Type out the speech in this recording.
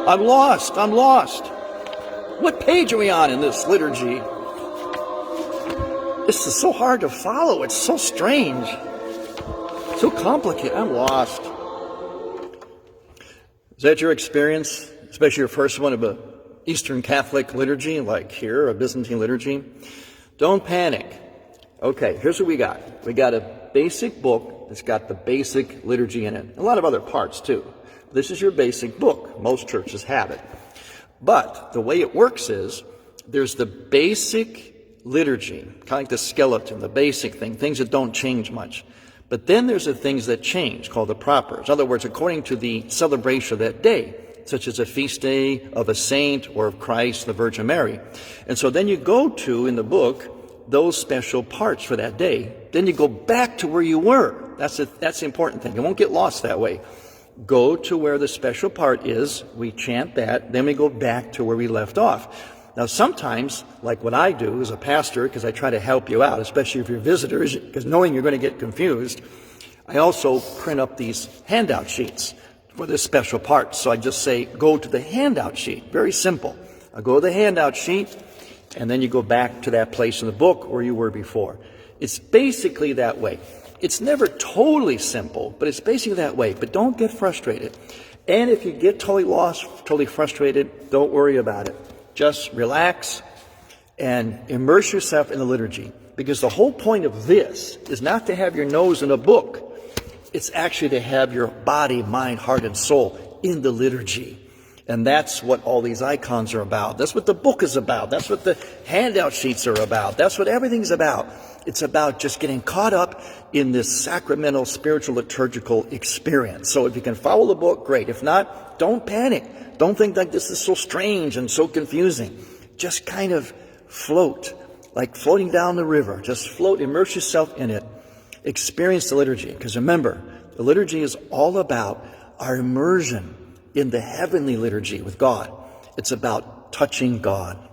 I'm lost. I'm lost. What page are we on in this liturgy? This is so hard to follow. It's so strange. So complicated. I'm lost. Is that your experience? Especially your first one of a Eastern Catholic liturgy, like here, a Byzantine liturgy? Don't panic. Okay, here's what we got. We got a basic book that's got the basic liturgy in it. A lot of other parts, too. This is your basic book. Most churches have it. But the way it works is there's the basic liturgy, kind of like the skeleton, the basic thing, things that don't change much. But then there's the things that change, called the propers. In other words, according to the celebration of that day, such as a feast day of a saint or of Christ, the Virgin Mary. And so then you go to, in the book, those special parts for that day. Then you go back to where you were. That's the important thing. You won't get lost that way. Go to where the special part is. We chant that. Then we go back to where we left off. Now, sometimes, like what I do as a pastor, because I try to help you out, especially if you're visitors, because knowing you're going to get confused, I also print up these handout sheets for this special part. So I just say, go to the handout sheet. Very simple. I go to the handout sheet, and then you go back to that place in the book where you were before. It's basically that way. It's never totally simple, but it's basically that way. But don't get frustrated. And if you get totally lost, totally frustrated, don't worry about it. Just relax and immerse yourself in the liturgy. Because the whole point of this is not to have your nose in a book. It's actually to have your body, mind, heart, and soul in the liturgy. And that's what all these icons are about. That's what the book is about. That's what the handout sheets are about. That's what everything's about. It's about just getting caught up in this sacramental, spiritual, liturgical experience. So if you can follow the book, great. If not, don't panic. Don't think like this is so strange and so confusing. Just kind of float, like floating down the river. Just float, immerse yourself in it. Experience the liturgy. Because remember, the liturgy is all about our immersion in the heavenly liturgy with God. It's about touching God.